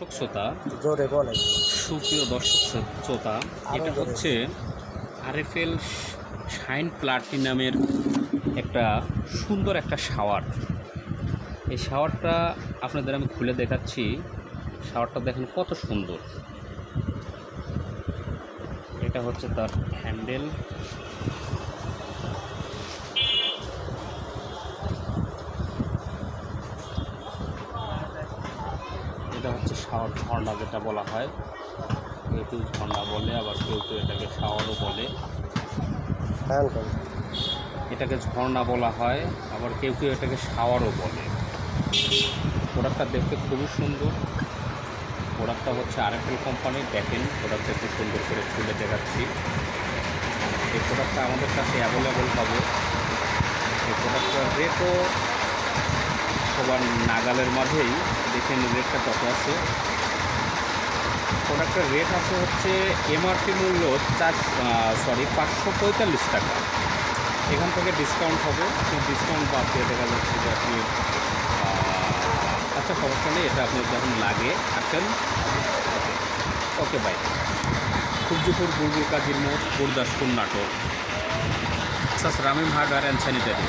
দর্শক শ্রোতা, জোরে বলেন। সুপ্রিয় দর্শক শ্রোতা, এটা হচ্ছে আরএফএল শাইন প্লাটিনামের একটা সুন্দর একটা শাওয়ার। এই শাওয়ারটা আপনাদের আমি খুলে দেখাচ্ছি। শাওয়ারটা দেখেন কত সুন্দর। এটা হচ্ছে তার হ্যান্ডেল। এটা হচ্ছে শাওয়ার ঝর্ণা যেটা বলা হয়। কেউ কেউ ঝর্ণা বলে, আবার কেউ কেউ এটাকে শাওয়ারও বলে। এটাকে ঝর্ণা বলা হয়, আবার কেউ কেউ এটাকে শাওয়ারও বলে। প্রোডাক্টটা দেখতে খুবই সুন্দর। প্রোডাক্টটা হচ্ছে আরএফএল কোম্পানির। দেখেন প্রোডাক্টটা একটু সুন্দর করে খুলে দেখাচ্ছি। এই প্রোডাক্টটা আমাদের কাছে অ্যাভেলেবল পাবে। এই প্রোডাক্টটার রেটও সবার নাগালের মাঝেই। দেখেন রেটটা কত আছে। প্রোডাক্টের রেট আছে হচ্ছে এমআরপি মূল্য 545 টাকা। এখান থেকে ডিসকাউন্ট হবে। ডিসকাউন্ট বাদ দিয়ে দেখা যাচ্ছে যে আপনি আচ্ছা সমস্যা নেই, এটা আপনি যখন লাগে আসেন। Okay bye. সূর্যপুর বুলবুল কাজীর মোড়, Gurdaspur, Natore. Ramim hardware and sanitary.